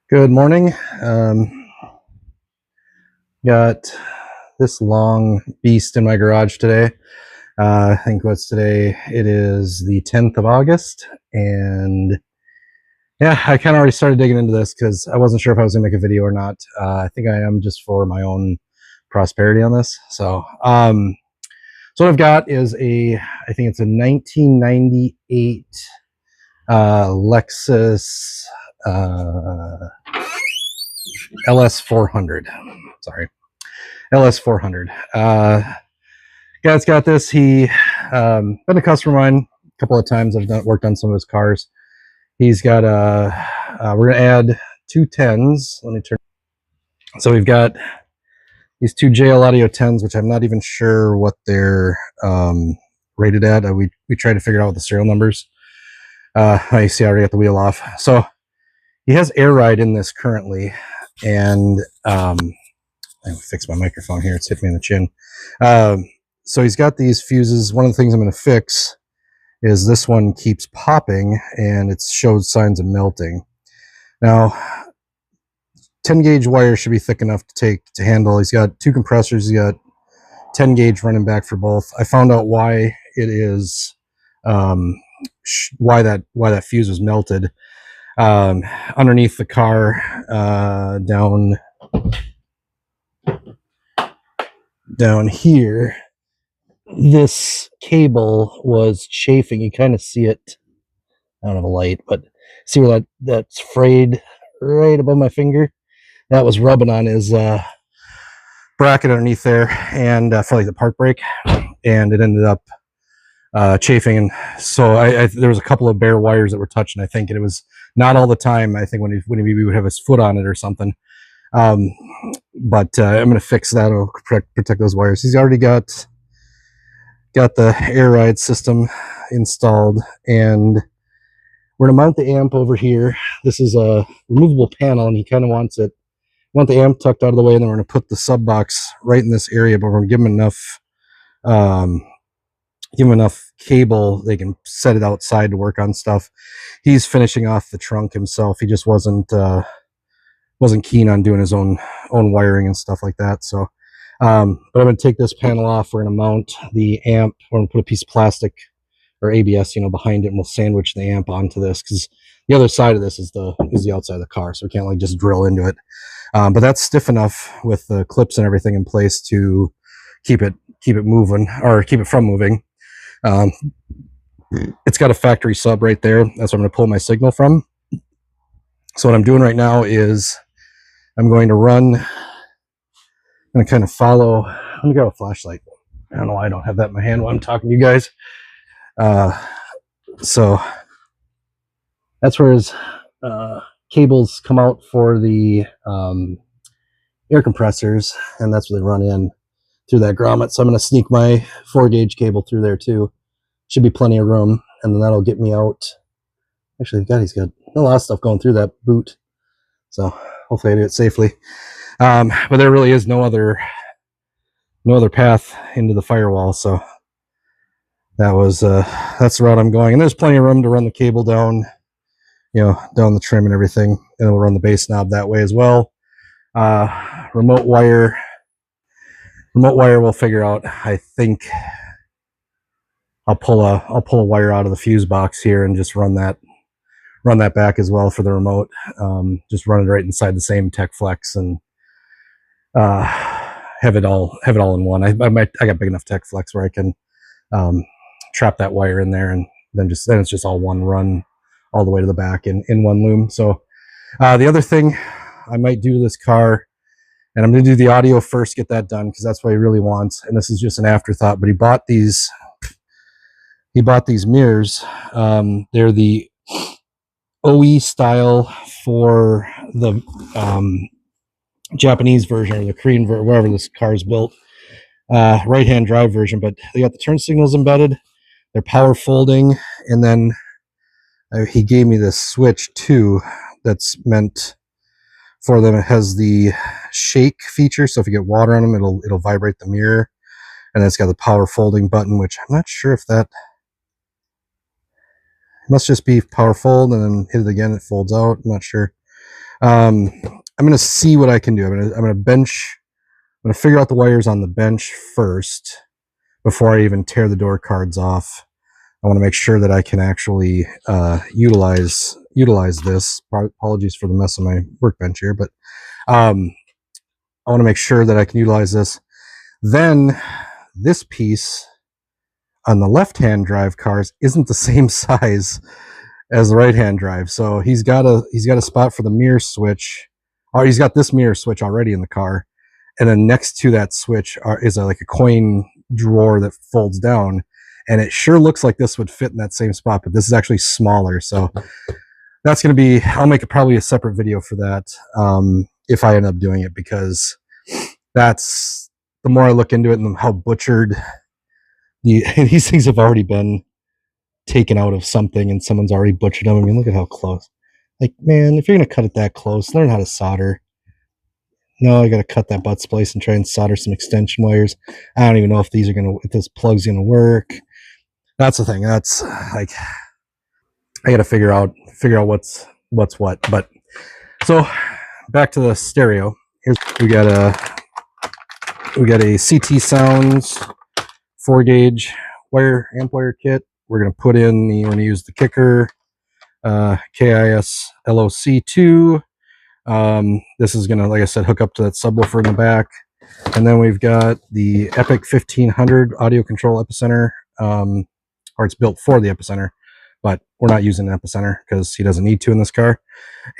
Good morning. Got this long beast in my garage today. I think what's today? It is the 10th of August, and yeah, I kind of already started digging into this because I wasn't sure if I was gonna make a video or not. I think I am just for my own prosperity on this. So what I've got is I think it's a 1998 Lexus LS400. Sorry. LS400. Guy's got this. He been a customer of mine a couple of times. I've worked on some of his cars. He's got we're gonna add two 10s. Let me turn. So we've got these two JL Audio 10s, which I'm not even sure what they're rated at. We tried to figure out the serial numbers. I see I already got the wheel off. So he has air ride in this currently, and I fix my microphone here. It's hit me in the chin. So he's got these fuses. One of the things I'm going to fix is this one keeps popping and it shows signs of melting. Now, 10 gauge wire should be thick enough to handle. He's got two compressors. He's got 10 gauge running back for both. I found out why it is, why that fuse was melted. Underneath the car, down here, this cable was chafing. You kind of see it. I don't have a light, but see where that's frayed right above my finger? That was rubbing on his bracket underneath there, and for like the park brake, and it ended up chafing. And so there was a couple of bare wires that were touching, I think, and it was not all the time. I think when he would have his foot on it or something. But I'm going to fix that. It'll protect those wires. He's already got the air ride system installed, and we're going to mount the amp over here. This is a removable panel, and he kind of wants the amp tucked out of the way, and then we're going to put the sub box right in this area, but we're going to give him enough cable they can set it outside to work on stuff. He's finishing off the trunk himself. He just wasn't keen on doing his own wiring and stuff like that. So but I'm going to take this panel off. We're going to mount the amp. We're going to put a piece of plastic or ABS, behind it, and we'll sandwich the amp onto this, because the other side of this is the outside of the car, so we can't like just drill into it. But that's stiff enough with the clips and everything in place to keep it moving, or keep it from moving. It's got a factory sub right there. That's where I'm going to pull my signal from. So what I'm doing right now is I'm going to kind of follow. Let me grab a flashlight. I don't know why I don't have that in my hand while I'm talking to you guys. So that's where his cables come out for the air compressors, and that's where they run in through that grommet. So I'm going to sneak my 4 gauge cable through there too. Should be plenty of room, and then that'll get me out. Actually, he's got a lot of stuff going through that boot, so hopefully I do it safely. But there really is no other path into the firewall, so that's the route I'm going. And there's plenty of room to run the cable down, down the trim and everything, and we'll run the base knob that way as well. Remote wire we'll figure out. I think I'll pull a wire out of the fuse box here and just run that back as well for the remote. Just run it right inside the same Tech Flex, and have it all in one. I got big enough Tech Flex where I can trap that wire in there, and then it's just all one run all the way to the back in one loom. So the other thing I might do to this car, and I'm going to do the audio first, get that done, because that's what he really wants, and this is just an afterthought, but he bought these mirrors. They're the OE style for the Japanese version, or the Korean version, wherever this car is built, right-hand drive version, but they got the turn signals embedded. They're power folding, and then he gave me this switch too that's meant for them. It has the shake feature, so if you get water on them, it'll vibrate the mirror, and then it's got the power folding button, which I'm not sure if that must just be power fold, and then hit it again, it folds out. I'm not sure. I'm going to see what I can do. I'm going to figure out the wires on the bench first before I even tear the door cards off. I want to make sure that I can actually utilize this. Apologies for the mess on my workbench here, but I want to make sure that I can utilize this. Then this piece on the left-hand drive cars isn't the same size as the right-hand drive, so he's got a spot for the mirror switch, or he's got this mirror switch already in the car, and then next to that switch is like a coin drawer that folds down, and it sure looks like this would fit in that same spot, but this is actually smaller. So that's going to be, I'll make probably a separate video for that if I end up doing it, because that's, the more I look into it and how butchered these things have already been taken out of something, and someone's already butchered them. I mean, look at how close. Like, man, if you're going to cut it that close, learn how to solder. No, I got to cut that butt splice and try and solder some extension wires. I don't even know if if this plug's going to work. That's the thing. That's like, I got to figure out what's what. But so back to the stereo. Here's, we got a CT Sounds 4-gauge amp wire kit. We're going to put in we're going to use the Kicker KIS LOC2. This is going to, like I said, hook up to that subwoofer in the back. And then we've got the Epic 1500 audio control epicenter, or it's built for the epicenter, but we're not using an epicenter because he doesn't need to in this car.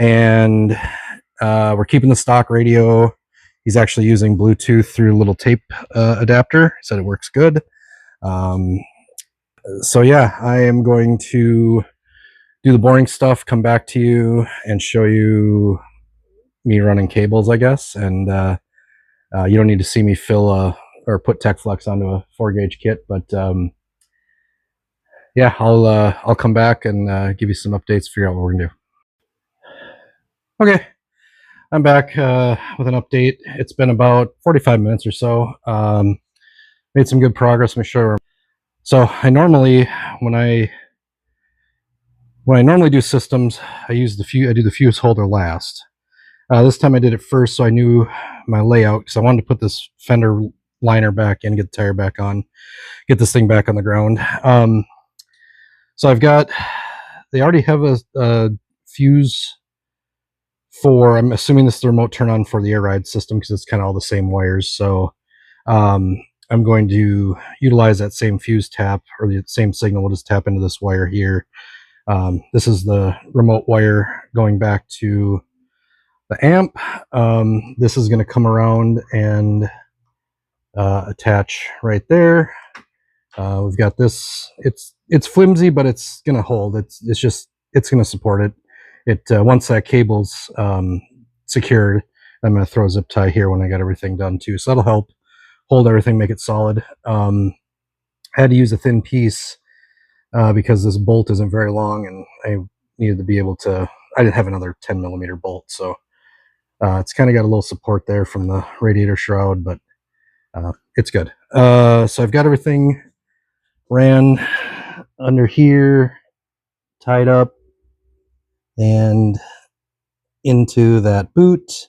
And we're keeping the stock radio. He's actually using Bluetooth through a little tape adapter. He said it works good. So yeah, I am going to do the boring stuff, come back to you and show you me running cables, I guess. And you don't need to see me fill or put TechFlex onto a 4-gauge kit, but yeah, I'll come back and give you some updates, figure out what we're gonna do. Okay, I'm back with an update. It's been about 45 minutes or so. Made some good progress. Let me show you. So I normally, when I normally do systems, I do the fuse holder last. This time I did it first, so I knew my layout, because I wanted to put this fender liner back in, get the tire back on, get this thing back on the ground. So I've got, they already have a fuse for, I'm assuming this is the remote turn on for the air ride system, because it's kind of all the same wires. So I'm going to utilize that same fuse tap, or the same signal. We'll just tap into this wire here. This is the remote wire going back to the amp. This is going to come around and attach right there. We've got this. It's flimsy, but it's going to hold. It's going to support it. Once that cable's secured, I'm going to throw a zip tie here when I got everything done too. So that'll help hold everything, make it solid. I had to use a thin piece because this bolt isn't very long, and I needed to be able to, I didn't have another 10mm bolt, so it's kind of got a little support there from the radiator shroud, but it's good. So I've got everything ran under here, tied up, and into that boot.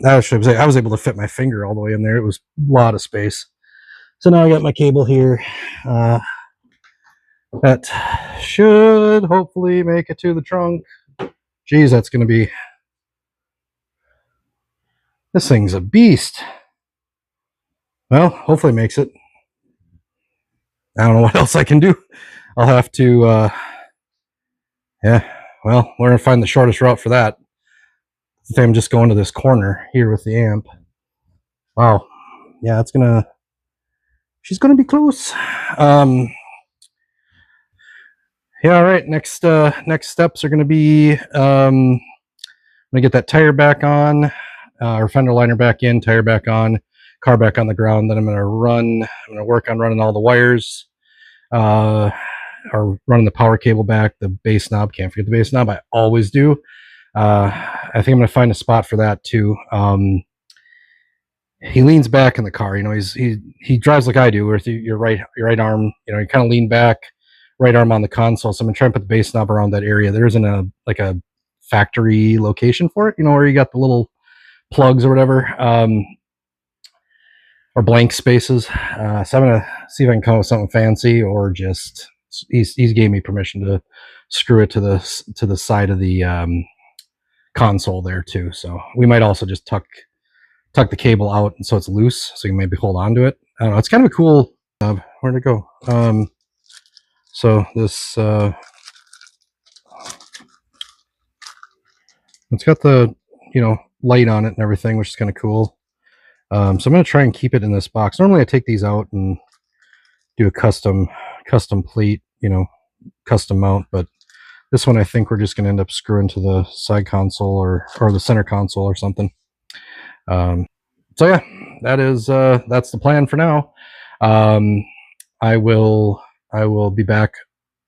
Actually, I was able to fit my finger all the way in there. It was a lot of space. So now I got my cable here. That should hopefully make it to the trunk. Geez, that's going to be... This thing's a beast. Well, hopefully it makes it. I don't know what else I can do. I'll have to... yeah, well, we're going to find the shortest route for that. I think I'm just going to this corner here with the amp. Wow. Yeah, it's going to... She's going to be close. Yeah, all right. Next steps are going to be I'm going to get that tire back on, or fender liner back in, tire back on, car back on the ground. Then I'm going to work on running all the wires, or running the power cable back, the bass knob. Can't forget the bass knob. I always do. I think I'm going to find a spot for that too. He leans back in the car. You know, he drives like I do, with your right arm. You know, you kind of lean back, right arm on the console. So I'm gonna try and put the bass knob around that area. There isn't a factory location for it, you know, where you got the little plugs or whatever, or blank spaces. So I'm gonna see if I can come up with something fancy, or just he's gave me permission to screw it to the side of the console there too. So we might also just tuck the cable out so it's loose, so you maybe hold on to it. I don't know. It's kind of a cool. Where'd it go? So this it's got the, you know, light on it and everything, which is kind of cool. So I'm going to try and keep it in this box. Normally I take these out and do a custom pleat, you know, custom mount, but this one I think we're just going to end up screwing to the side console or the center console or something. So yeah, that's the plan for now. I will be back.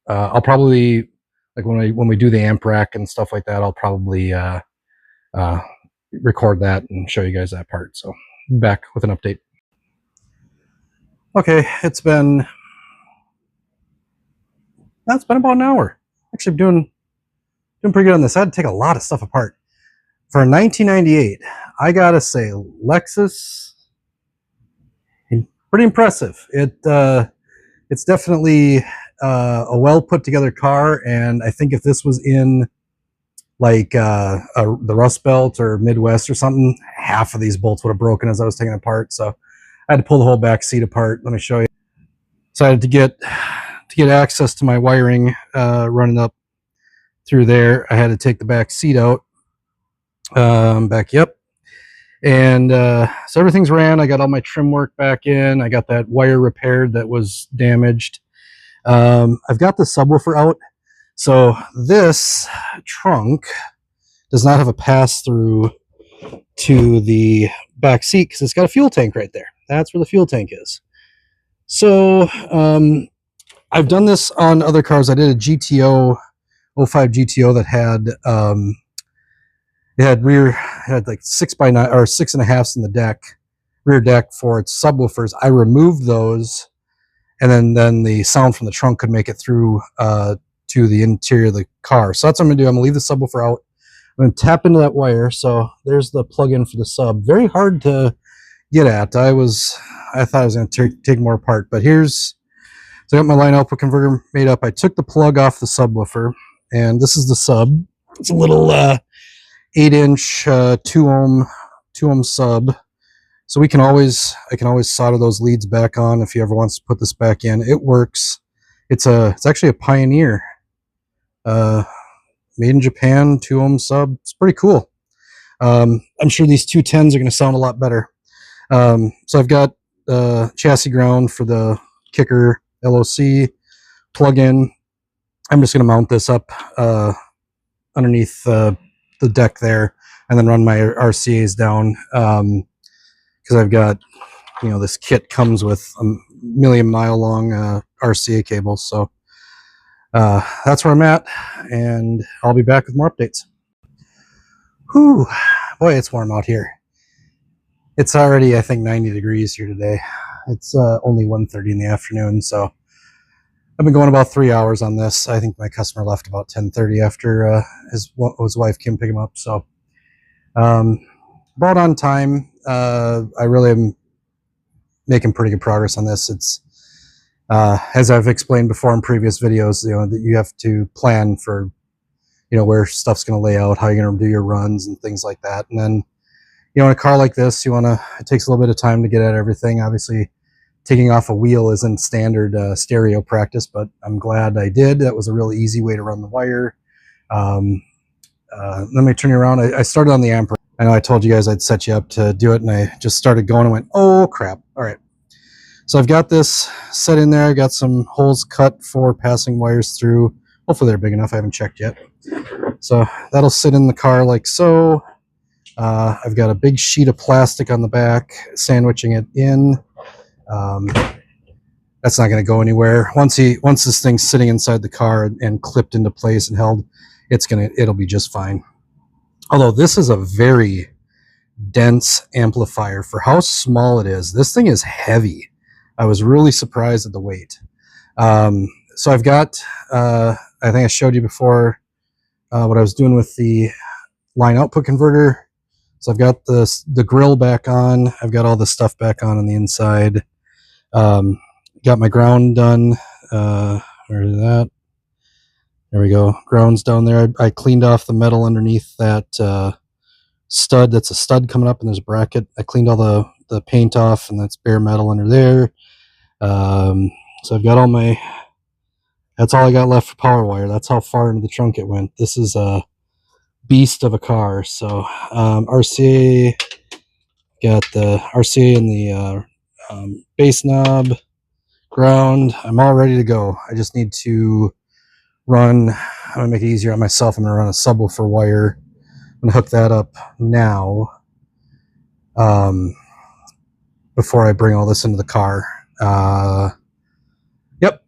I'll probably, like, when we do the amp rack and stuff like that, I'll probably record that and show you guys that part. So back with an update. Okay, it's been about an hour. Actually, doing pretty good on this. I had to take a lot of stuff apart. For a 1998, I gotta say, Lexus, pretty impressive. It's definitely a well put together car, and I think if this was in like the Rust Belt or Midwest or something, half of these bolts would have broken as I was taking it apart. So I had to pull the whole back seat apart. Let me show you. So I had to get access to my wiring running up through there. I had to take the back seat out. Back, yep. And so everything's ran. I got all my trim work back in. I got that wire repaired that was damaged. I've got the subwoofer out. So this trunk does not have a pass-through to the back seat because it's got a fuel tank right there. That's where the fuel tank is. So I've done this on other cars. I did a GTO, 05 GTO that had it had like 6x9 or 6.5s in the deck, rear deck for its subwoofers. I removed those, and then the sound from the trunk could make it through to the interior of the car. So that's what I'm gonna do. I'm gonna leave the subwoofer out. I'm gonna tap into that wire. So there's the plug-in for the sub. Very hard to get at. I thought I was gonna take more apart, but so I got my line output converter made up. I took the plug off the subwoofer, and this is the sub. It's a little 8-inch 2 ohm sub. So I can always solder those leads back on if he ever wants to put this back in. It works. It's actually a Pioneer, made in Japan, 2 ohm sub. It's pretty cool. I'm sure these 210s are going to sound a lot better. So I've got chassis ground for the kicker LOC plug-in. I'm just going to mount this up underneath the deck there, and then run my RCAs down, because I've got, you know, this kit comes with a 1,000,000-mile long RCA cable. So that's where I'm at, and I'll be back with more updates. Whew, boy, it's warm out here. It's already, I think, 90 degrees here today. It's only 1:30 in the afternoon, so I've been going about 3 hours on this. I think my customer left about 10:30 after his wife came pick him up. So about on time. I really am making pretty good progress on this. It's as I've explained before in previous videos, you know, that you have to plan for, you know, where stuff's going to lay out, how you're going to do your runs and things like that. And then, you know, in a car like this, it takes a little bit of time to get at everything. Obviously, taking off a wheel isn't standard stereo practice, but I'm glad I did. That was a really easy way to run the wire. Let me turn you around. I started on the amp. I know I told you guys I'd set you up to do it, and I just started going and went, oh crap. All right. So I've got this set in there. I got some holes cut for passing wires through. Hopefully they're big enough. I haven't checked yet. So that'll sit in the car like so. I've got a big sheet of plastic on the back, sandwiching it in. That's not going to go anywhere. Once this thing's sitting inside the car and clipped into place and held, it'll be just fine. Although this is a very dense amplifier for how small it is. This thing is heavy. I was really surprised at the weight. So I've got, I think I showed you before, what I was doing with the line output converter. So I've got the grill back on. I've got all the stuff back on the inside. Got my ground done. Where is that? There we go. Ground's down there. I cleaned off the metal underneath that stud. That's a stud coming up, and there's a bracket. I cleaned all the paint off, and that's bare metal under there. So I've got all my. That's all I got left for power wire. That's how far into the trunk it went. This is a beast of a car. So RCA, got the RCA and the base knob, ground. I'm all ready to go. I just need to run. I'm gonna make it easier on myself. I'm gonna run a subwoofer wire. I'm gonna hook that up now before I bring all this into the car. Yep.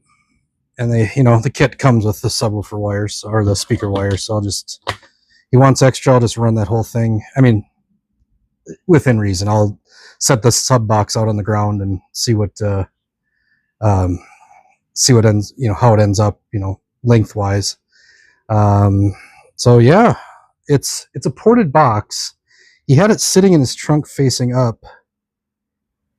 And the kit comes with the subwoofer wires or the speaker wires. So he wants extra. I'll just run that whole thing. I mean, within reason. I'll set the sub box out on the ground and see what ends, how it ends up, lengthwise. So yeah, it's a ported box. He had it sitting in his trunk facing up.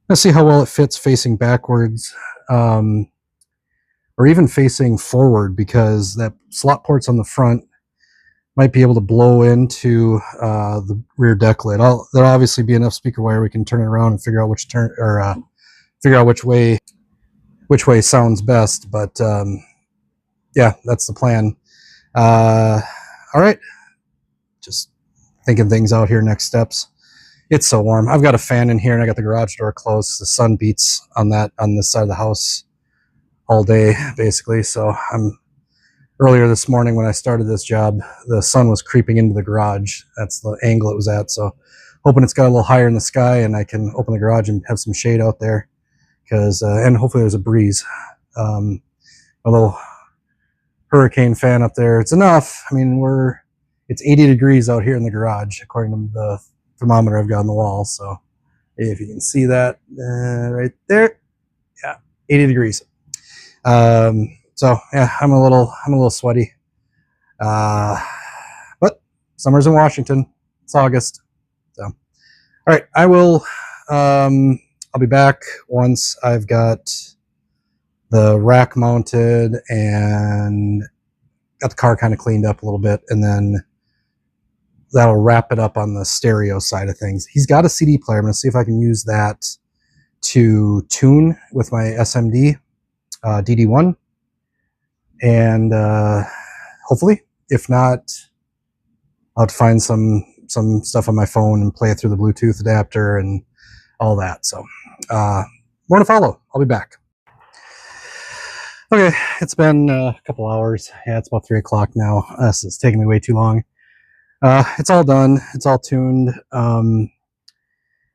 Let's see how well it fits facing backwards, or even facing forward, because that slot port's on the front. Might be able to blow into the rear deck lid. There'll obviously be enough speaker wire we can turn it around and figure out which way sounds best. But yeah, that's the plan. All right, just thinking things out here. Next steps. It's so warm. I've got a fan in here, and I got the garage door closed. The sun beats on this side of the house all day, basically. So earlier this morning when I started this job, the sun was creeping into the garage. That's the angle it was at. So hoping it's got a little higher in the sky and I can open the garage and have some shade out there, and hopefully there's a breeze. A little hurricane fan up there. It's enough. I mean, it's 80 degrees out here in the garage, according to the thermometer I've got on the wall. So if you can see that right there, yeah, 80 degrees. So yeah, I'm a little sweaty. But summer's in Washington. It's August. So, all right, I'll be back once I've got the rack mounted and got the car kind of cleaned up a little bit, and then that'll wrap it up on the stereo side of things. He's got a CD player. I'm going to see if I can use that to tune with my SMD DD1. And hopefully, if not, I'll have to find some stuff on my phone and play it through the Bluetooth adapter and all that. So more to follow. I'll be back. Okay, it's been a couple hours. Yeah, it's about 3 o'clock now. It's taking me way too long. It's all done. It's all tuned.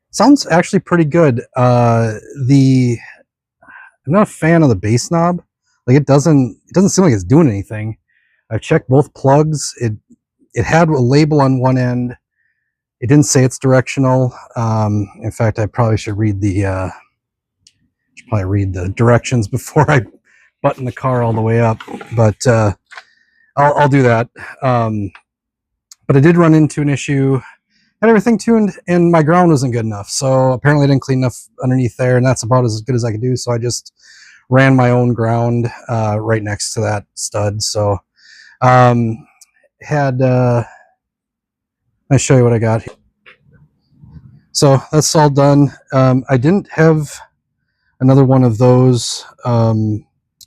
Sounds actually pretty good. I'm not a fan of the bass knob. Like, it doesn't seem like it's doing anything. I've checked both plugs. It had a label on one end. It didn't say it's directional. In fact, I probably should read the directions before I button the car all the way up. But I'll do that. But I did run into an issue. Had everything tuned, and my ground wasn't good enough. So apparently I didn't clean enough underneath there, and that's about as good as I could do. So I just ran my own ground right next to that stud. So I'll show you what I got here. So that's all done. I didn't have another one of those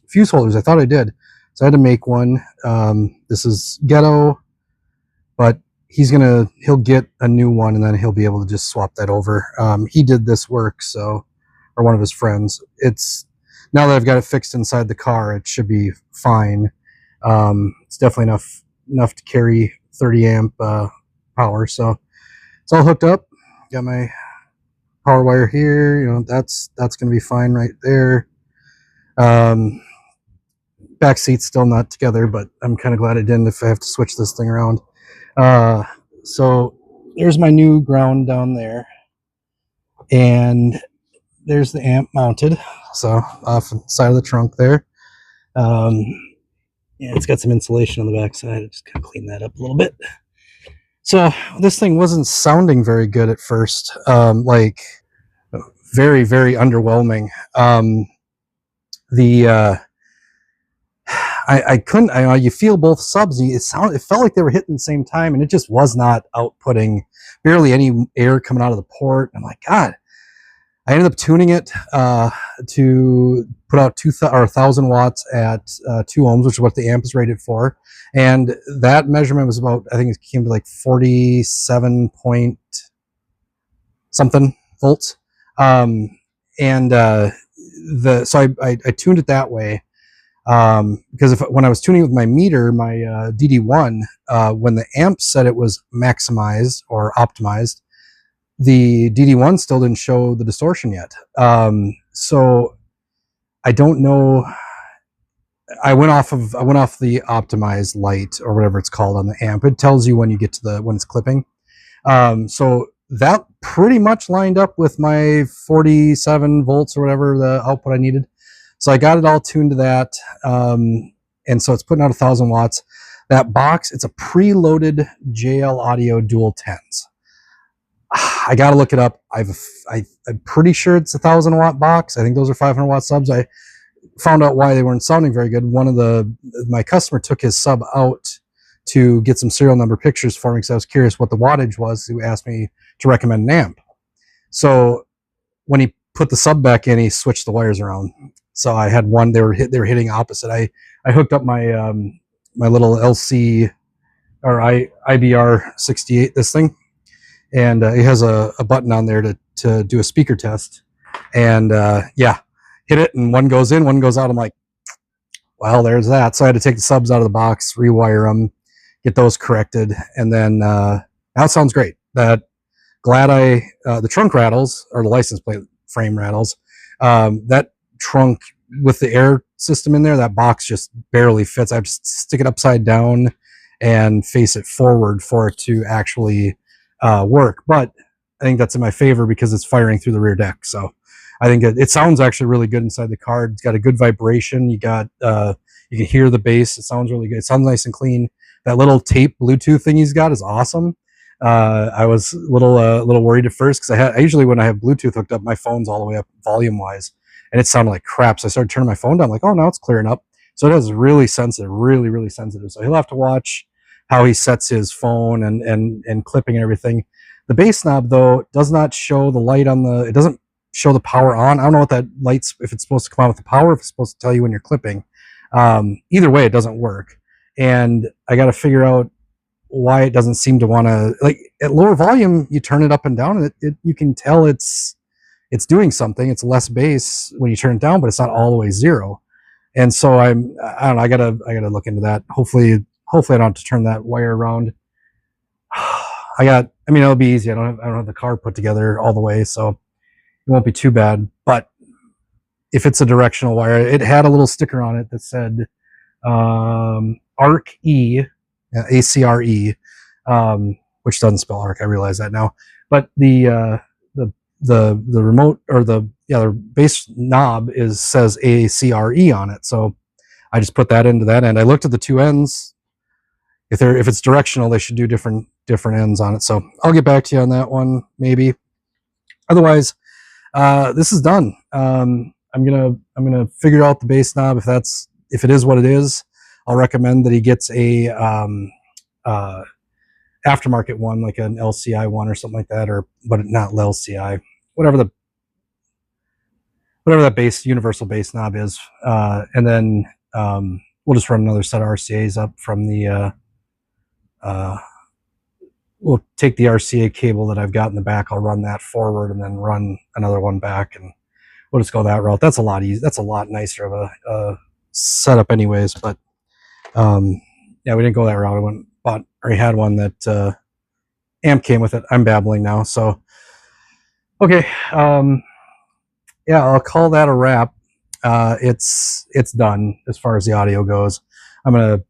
fuse holders. I thought I did. So I had to make one. This is ghetto, but he'll get a new one, and then he'll be able to just swap that over. He did this work, or one of his friends. Now that I've got it fixed inside the car, it should be fine. It's definitely enough to carry 30 amp power. So it's all hooked up. Got my power wire here. That's going to be fine right there. Back seat's still not together, but I'm kind of glad I didn't if I have to switch this thing around. So there's my new ground down there, and there's the amp mounted, so off the side of the trunk there. Yeah, it's got some insulation on the back side. I just kind of clean that up a little bit. So this thing wasn't sounding very good at first, like very, very underwhelming. The I couldn't. You feel both subs. It felt like they were hitting the same time, and it just was not outputting barely any air coming out of the port. I'm like, God. I ended up tuning it to put out 1,000 watts at 2 ohms, which is what the amp is rated for. And that measurement was about, I think it came to like 47 point something volts. So I tuned it that way. Because when I was tuning it with my meter, my DD1, when the amp said it was maximized or optimized, the DD1 still didn't show the distortion yet. So I don't know. I went off the optimized light or whatever it's called on the amp. It tells you when you get to when it's clipping. So that pretty much lined up with my 47 volts or whatever the output I needed. So I got it all tuned to that. And so it's putting out 1,000 watts. That box, it's a preloaded JL Audio dual 10s. I got to look it up. I'm pretty sure it's a 1,000 watt box. I think those are 500 watt subs. I found out why they weren't sounding very good. My customer took his sub out to get some serial number pictures for me because I was curious what the wattage was. He asked me to recommend an amp. So when he put the sub back in, he switched the wires around. So I had one. They were hitting opposite. I hooked up my my little LC or IBR 68. This thing. And it has a button on there to do a speaker test. And yeah, hit it, and one goes in, one goes out. I'm like, well, there's that. So I had to take the subs out of the box, rewire them, get those corrected, and then now it sounds great. The trunk rattles, or the license plate frame rattles. That trunk with the air system in there, that box just barely fits. I just stick it upside down and face it forward for it to actually work. But I think that's in my favor because it's firing through the rear deck. So I think it sounds actually really good inside the car. It's got a good vibration. You can hear the bass. It sounds really good. It sounds nice and clean. That little tape Bluetooth thing he's got is awesome. I was a little worried at first because I usually when I have Bluetooth hooked up, my phone's all the way up volume wise, and it sounded like crap. So I started turning my phone down. I'm like, oh, now it's clearing up. So it is really sensitive, really, really sensitive. So he'll have to watch how he sets his phone and clipping and everything. The bass knob though does not show the light on it doesn't show the power on. I don't know what that light's, if it's supposed to come on with the power, if it's supposed to tell you when you're clipping. Either way, it doesn't work. And I got to figure out why it doesn't seem to want to, like at lower volume, you turn it up and down and you can tell it's doing something. It's less bass when you turn it down, but it's not all the way zero. And so I don't know, I gotta look into that. Hopefully I don't have to turn that wire around. It'll be easy. I don't have the car put together all the way, so it won't be too bad. But if it's a directional wire, it had a little sticker on it that said ARC E, ACRE, which doesn't spell ARC. I realize that now. But the remote or the bass knob says ACRE on it. So I just put that into that end. I looked at the two ends. If it's directional, they should do different ends on it. So I'll get back to you on that one, maybe. Otherwise, this is done. I'm gonna figure out the bass knob. If it is what it is, I'll recommend that he gets a aftermarket one, like an LCI one or something like that, but not LCI, whatever that universal bass knob is, and then we'll just run another set of RCAs up from the. We'll take the RCA cable that I've got in the back. I'll run that forward and then run another one back, and we'll just go that route. That's a lot easier. That's a lot nicer of a setup, anyways. But yeah, we didn't go that route. I already had one that amp came with it. I'm babbling now, so okay. Yeah, I'll call that a wrap. It's done as far as the audio goes. I'm gonna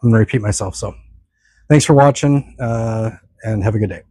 repeat myself. So thanks for watching, and have a good day.